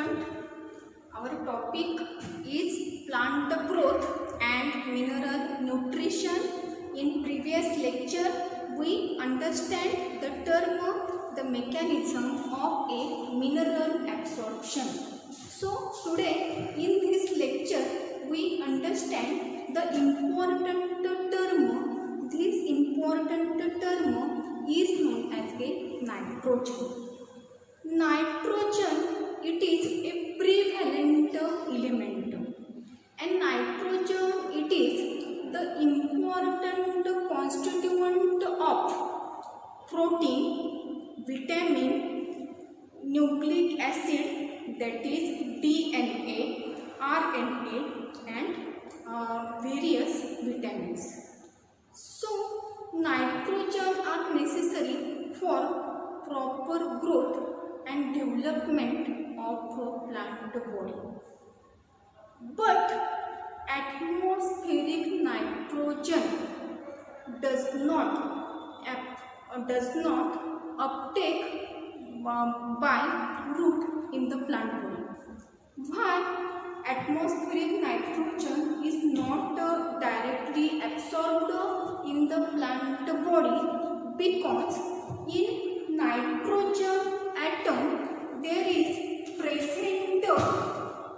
student. Our topic is plant growth and mineral nutrition. In previous lecture, we understand the term, the mechanism of a mineral absorption. So today in this lecture, we understand the important term. This important term is known as a nitrogen. Nitrogen, it is a prevalent element, and nitrogen, it is the important constituent of protein, vitamin, nucleic acid, that is DNA, RNA, and various vitamins. So nitrogen are necessary for proper growth and development of plant body. But atmospheric nitrogen does not uptake by root in the plant body. Why atmospheric nitrogen is not directly absorbed in the plant body? Because in nitrogen atom there is present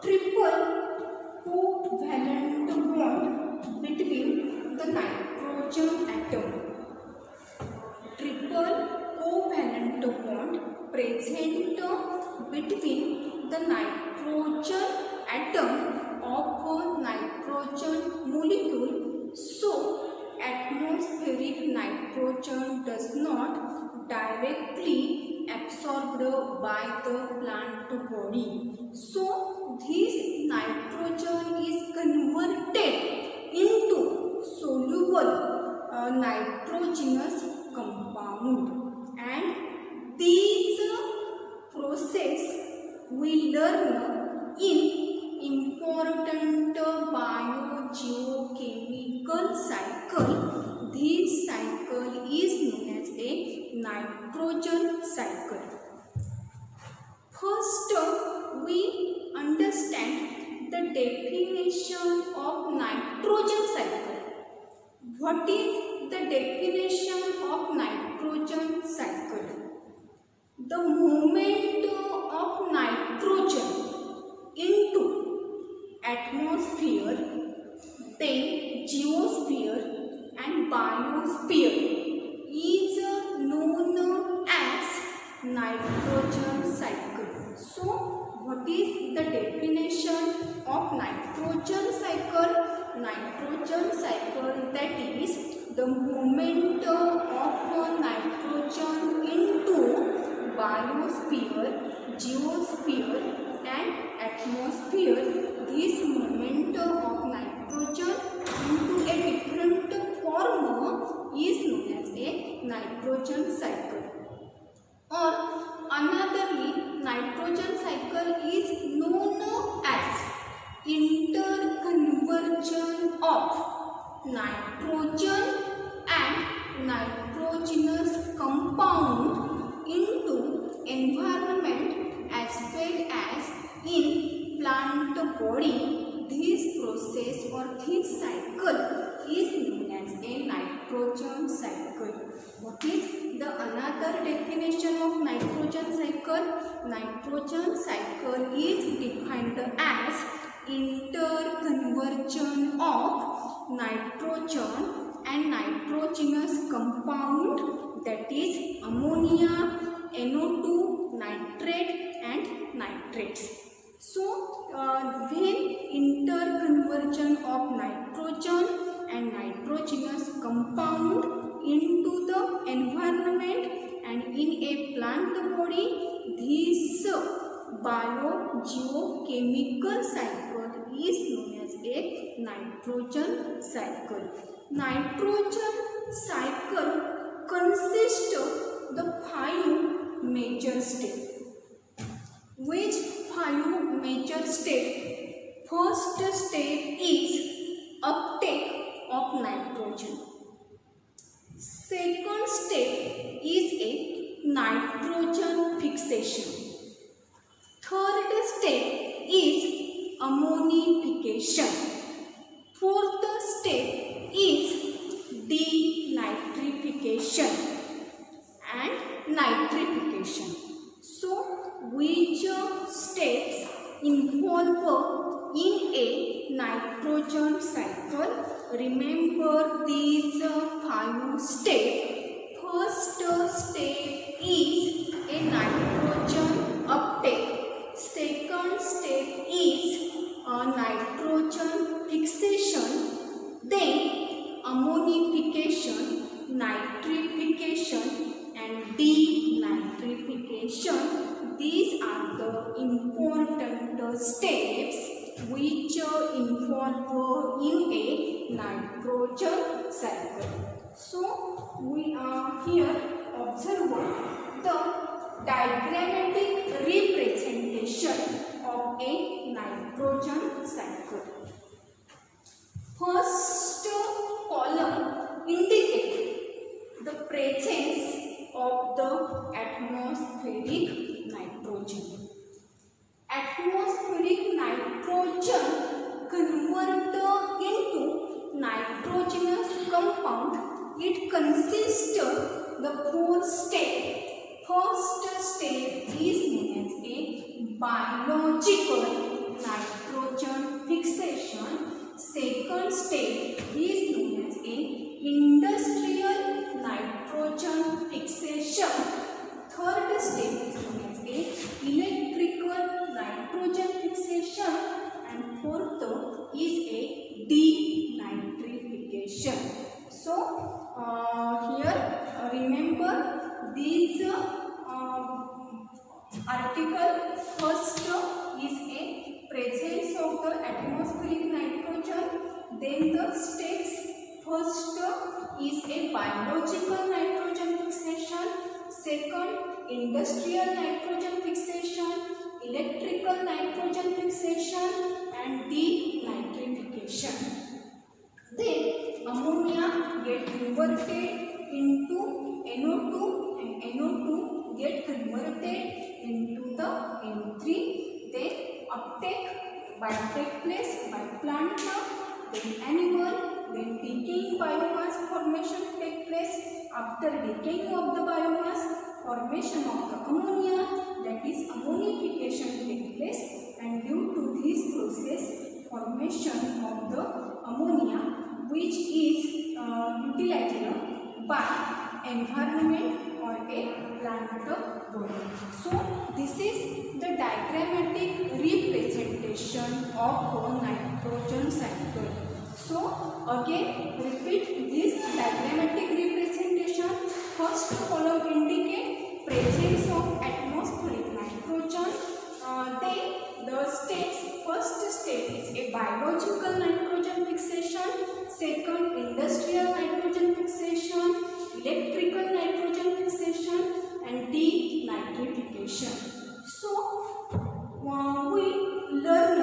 triple covalent bond between the nitrogen atom. Triple covalent bond present between the nitrogen atom of nitrogen molecule. So atmospheric nitrogen does not directly absorbed by the plant body. So this nitrogen is converted into soluble nitrogenous compound, and these process we learn in important biogeochemical cycle. This cycle is known as a nitrogen cycle. First, we understand the definition of nitrogen cycle. What is the definition of nitrogen cycle? The movement of nitrogen into atmosphere, then geosphere and biosphere is known as nitrogen cycle. So what is the definition of nitrogen cycle? Nitrogen cycle, that is the movement of nitrogen into biosphere, geosphere and atmosphere. This movement of nitrogen into a different form is known as a nitrogen cycle. Or anotherly, nitrogen cycle is known as interconversion of nitrogen and nitrogenous compound into environment as well as in plant body. This process or this cycle is known as a nitrogen cycle. What is the another definition of nitrogen cycle? Nitrogen cycle is defined as interconversion of nitrogen and nitrogenous compound, that is ammonia, NO2, nitrate and nitrates. So when interconversion of nitrogen and nitrogenous compound into the environment and in a plant body, this biogeochemical cycle is known as a nitrogen cycle. Nitrogen cycle consists of the 5 major steps. Which 5 major steps? First step is uptake of nitrogen. Second step is a nitrogen fixation. Third step step is ammonification. Fourth step is denitrification and nitrification. So, which steps involve in a nitrogen cycle? Remember these 5 steps. First step is a nitrogen uptake. Second step is a nitrogen fixation. Then ammonification, nitrification and denitrification. These are the important steps which involve in a nitrogen cycle. So we are here observe the diagrammatic representation of a nitrogen cycle. First column indicates the presence of the atmospheric nitrogen. Atmospheric nitrogen converted into nitrogenous compound. It consists of the 4 steps. First step is known as a biological nitrogen fixation. Second step is known as a industrial nitrogen fixation. Third step is known as a electrical nitrogen fixation, and fourth is a denitrification. So here remember these article. First is a presence of the atmospheric nitrogen. Then the steps. First is a biological nitrogen fixation. Second, industrial nitrogen fixation, electrical nitrogen fixation and denitrification. Then ammonia get converted into NO2 and NO2 get converted into the NO3. Then uptake take place by plant, then animal, then decaying biomass formation take place. After decaying of the biomass, formation of the ammonia, that is ammonification take place, and due to this process formation of the ammonia which is utilized by environment or a plant body. So this is the diagrammatic representation of a nitrogen cycle. So again repeat this diagrammatic representation. First column indicate presence of atmospheric nitrogen. Then the steps. First step is a biological nitrogen fixation. Second, industrial nitrogen fixation, electrical nitrogen fixation and denitrification. So we learn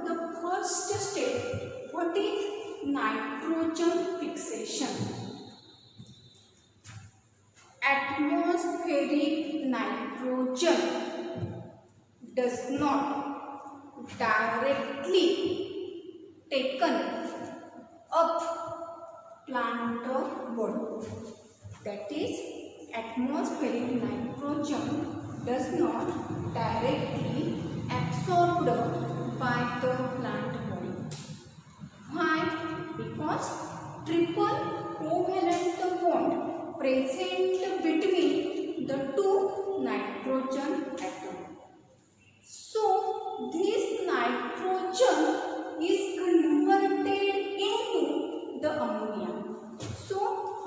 the first step. What is nitrogen fixation? Atmospheric nitrogen does not directly taken up plant body. That is, atmospheric nitrogen does not directly absorbed by the plant body. Why? Because triple covalent bond present between the 2 nitrogen atoms. So this nitrogen is converted into the ammonia. So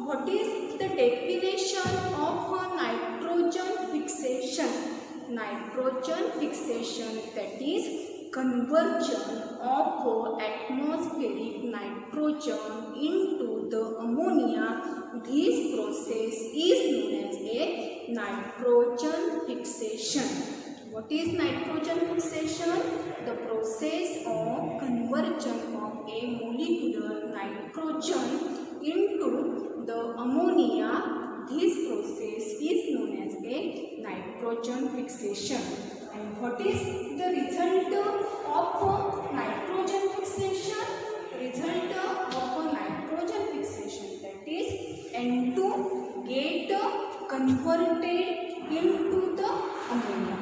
what is the definition of a nitrogen fixation? Nitrogen fixation, that is conversion of atmospheric nitrogen into the ammonia. This process is known as a nitrogen fixation. What is nitrogen fixation? The process of conversion of a molecular nitrogen into the ammonia. This process is known as a nitrogen fixation. And what is the result of nitrogen fixation? Result of nitrogen fixation, that is N2 get converted into the ammonia.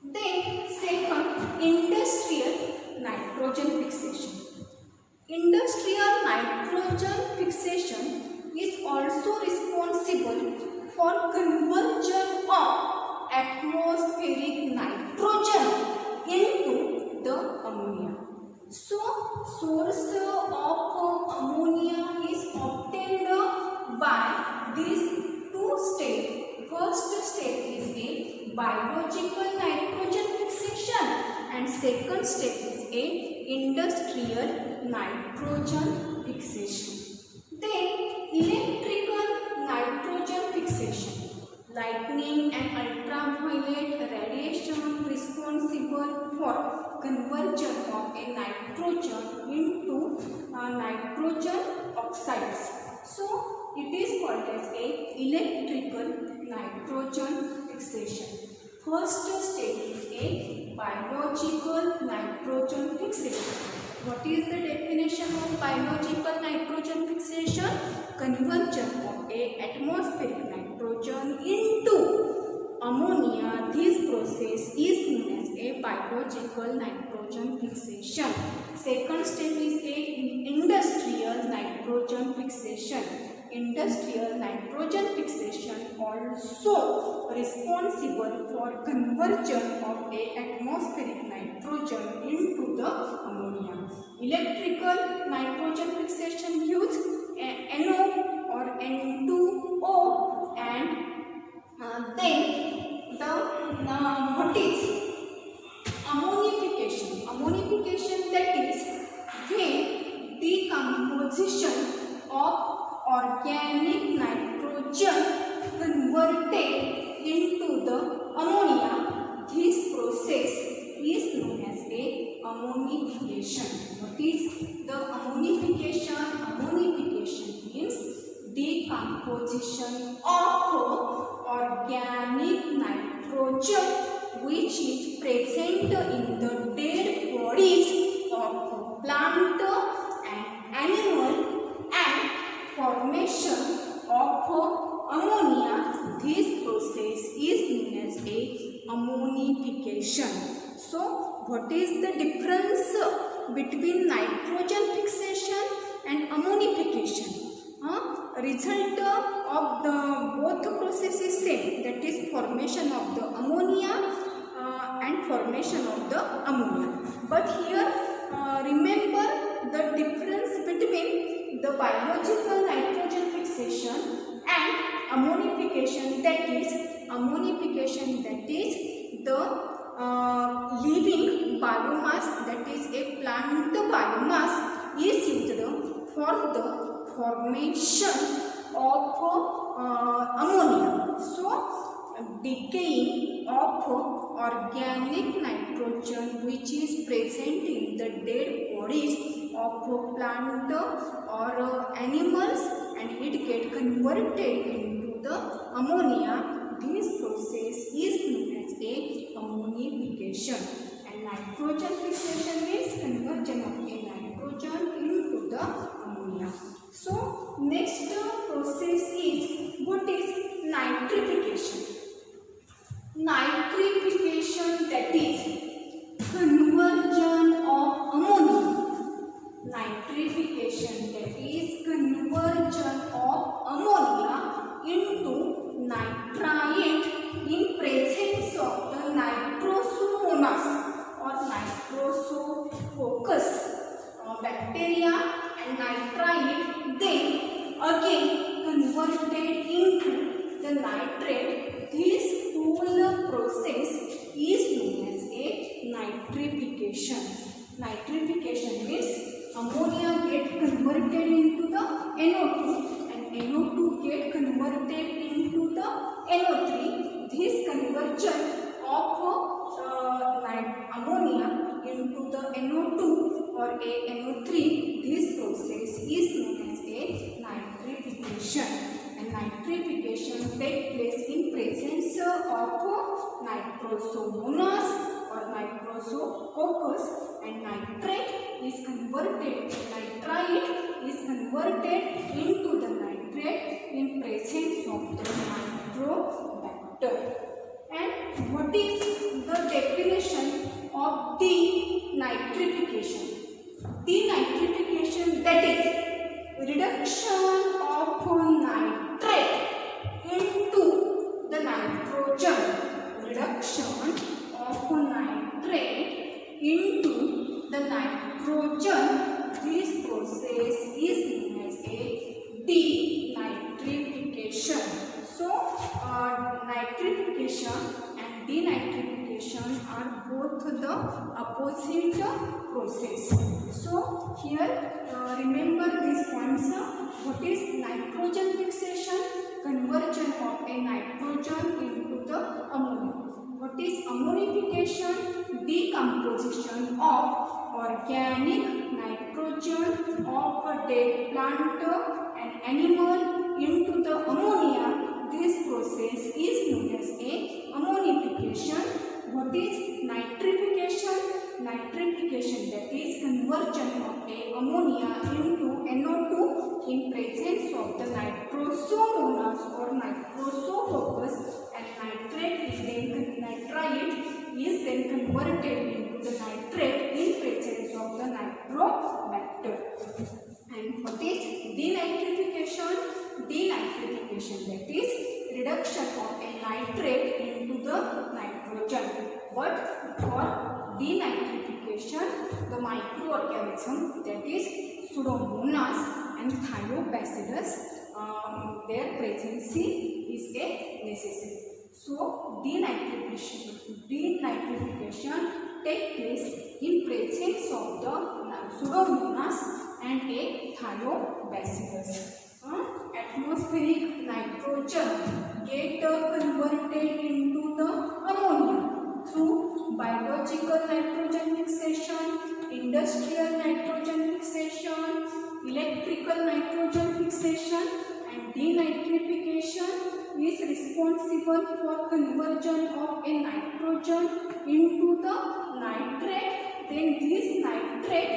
Then second, industrial nitrogen fixation. Industrial nitrogen fixation is also responsible for conversion of atmospheric nitrogen into the ammonia. So, source of ammonia is obtained by these two steps. First step is a biological nitrogen fixation and second step is a industrial nitrogen fixation. Then electrical nitrogen fixation. Lightning and ultraviolet radiation responsible for conversion of a nitrogen into nitrogen oxides. So it is called as a electrical nitrogen fixation. First step is a biological nitrogen fixation. What is the definition of biological nitrogen fixation? Conversion of a atmospheric nitrogen into ammonia. This process is known as a biological nitrogen fixation. Second step is a industrial nitrogen fixation. Industrial nitrogen fixation also responsible for conversion of a atmospheric nitrogen into the ammonia. Electrical nitrogen fixation use NO or N2O, and then the what is ammonification? Ammonification, that is when decomposition of organic nitrogen converted into the ammonia. This process is known as a ammonification. What is the ammonification? Ammonification means decomposition of organic nitrogen which is present in the dead bodies of plant and animal and formation of ammonia. This process is known as a ammonification. So, what is the difference between nitrogen fixation and ammonification? Result of the both process is same, that is formation of the ammonia and formation of the ammonia. But here remember the difference between the biological nitrogen fixation and ammonification, that is the living biomass, that is a plant biomass is used for the formation of ammonia. So decaying of organic nitrogen which is present in the dead bodies of plant or animals and it get converted into the ammonia. This process is known as a ammonification. And nitrogen fixation means conversion of a nitrogen into the ammonia. So next process is what is nitrification. Nitrification, that is conversion of ammonia. Nitrification, that is conversion of ammonia into nitrite in presence of the nitrosomonas or nitrosococcus bacteria and nitrite, then again converted into the nitrate. This whole process is known as a nitrification. Nitrification means ammonia get converted into the NO2 and NO2 get converted into the NO3. This conversion of ammonia into the NO2 or a NO3, this process is known as a nitrification. And nitrification takes place in presence of nitrosomonas or nitrosococcus, and nitrate is converted, nitrite is converted into the nitrate in presence of the nitrobacter. And what is the definition of denitrification? Denitrification, that is reduction of nitrate into the nitrogen. Reduction of nitrate into the nitrogen. This process is known as a denitrification. So, nitrification and denitrification are both the opposite process. So, here remember these points. What is nitrogen fixation? Conversion of a nitrogen into the ammonia. What is ammonification? Decomposition of organic nitrogen of a dead plant and animal into the ammonia. This process is known as a ammonification. What is nitrification? Nitrification, that is conversion of a ammonia into NO2 in presence of the nitrosomonas or nitrosococcus, and nitrate is then converted into the nitrate in presence of the nitrobacter. And what is denitrification? Denitrification, that is reduction of a nitrate into the nitrogen. But for denitrification, the microorganism, that is Pseudomonas and Thiobacillus, their presence is a necessity. So, denitrification takes place in presence of the Pseudomonas and a Thiobacillus. Atmospheric nitrogen get converted into the ammonia through biological nitrogen fixation, industrial nitrogen fixation, electrical nitrogen fixation, and denitrification is responsible for conversion of a nitrogen into the nitrate. Then this nitrate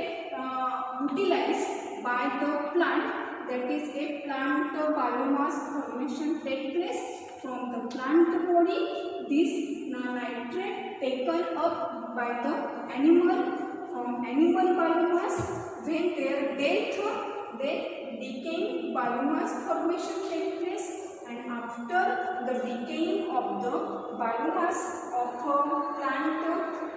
utilized by the plant, that is a plant biomass formation take place from the plant body. This nitrate taken up by the animal from animal biomass. When their death, they decaying biomass formation take place, and after the decaying of the biomass of a plant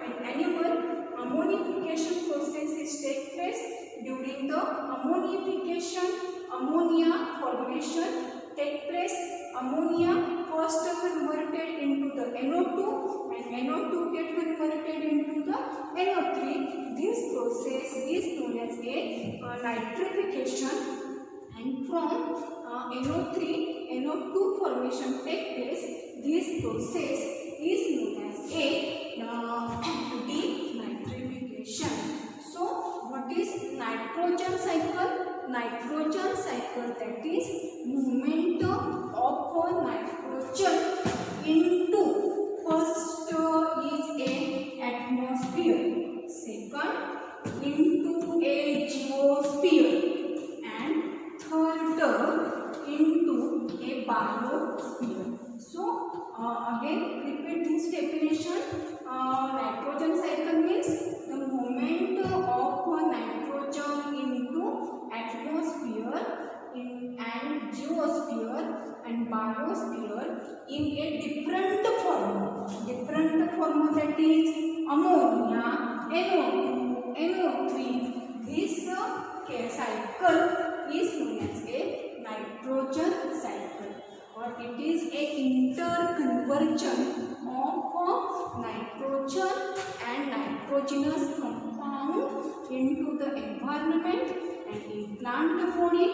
and animal, ammonification processes take place. During the ammonification, ammonia formation take place. Ammonia first converted into the NO2 and NO2 get converted into the NO3. This process is known as a nitrification, and from NO2 formation take place. This process is known as a denitrification. So, what is nitrogen cycle? Nitrogen cycle, that is movement of nitrogen into first is a atmosphere, second into a geosphere, and third into a biosphere. So again repeat this definition. Nitrogen cycle means the movement of nitrogen into atmosphere and geosphere and biosphere in a different form, that is ammonia, NO2, NO3. This cycle is known as a nitrogen cycle, or it is a interconversion of nitrogen and nitrogenous compound into the environment, and in plant body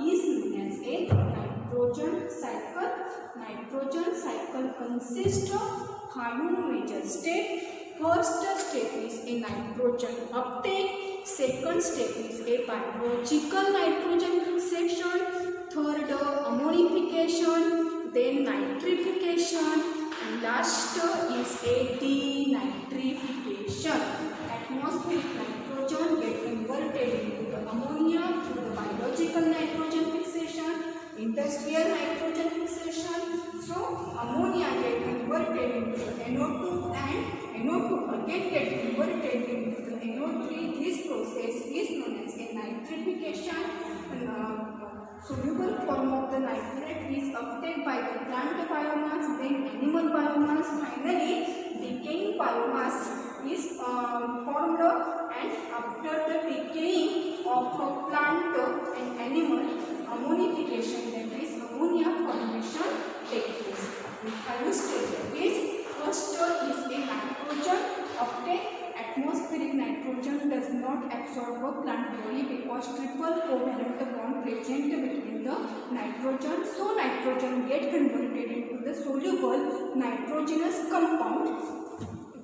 is known as a nitrogen cycle. Nitrogen cycle consists of 5 major steps. First step is a nitrogen uptake. Second step is a biological nitrogen fixation. Third, ammonification. Then nitrification, And last is a denitrification. Atmospheric nitrogen get converted into the ammonia through the biological nitrogen fixation, industrial nitrogen fixation. So ammonia get converted into the NO2 and NO2 again get converted into the NO3. This process is known as a nitrification. Soluble form of the nitrate is uptake by the plant biomass, then animal biomass, finally decaying biomass is formed, and after the decaying of a plant and animal, ammonification, that is ammonia formation takes place. The first stage is first is a nitrogen uptake. Atmospheric nitrogen does not absorb a plant body because triple covalent bond present between the nitrogen. So nitrogen get converted into the soluble nitrogenous compound.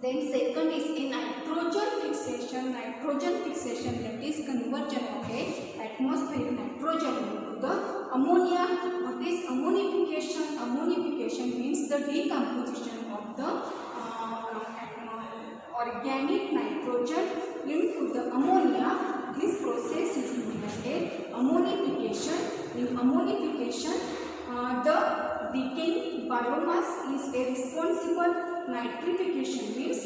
Then second is a nitrogen fixation. Nitrogen fixation, that is conversion of a atmospheric nitrogen into the ammonia. What is ammonification? Ammonification means the decomposition of the organic nitrogen into the ammonia. This process is known as a ammonification. In ammonification, the decaying biomass is a responsible. Nitrification means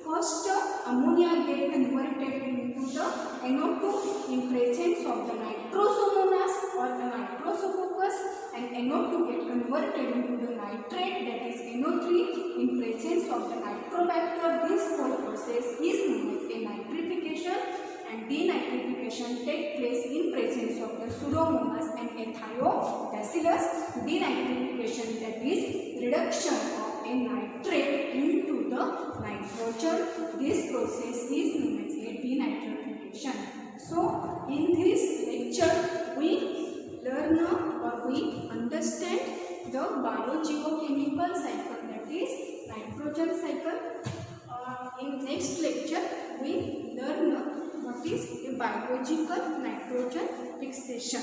first ammonia get converted into the NO2 in presence of the nitrosomonas or the nitrosococcus, and NO2 get converted into the nitrate, that is NO3 in presence of the nitrobacter. This whole process is known as a nitrification, and denitrification takes place in presence of the Pseudomonas and Ethiobacillus. Denitrification, that is reduction of a nitrate into the nitrogen. This process is known as a denitrification. So in this lecture we learn or we understand the biogeochemical cycle, that is nitrogen cycle. In next lecture we learn what is a biological nitrogen fixation.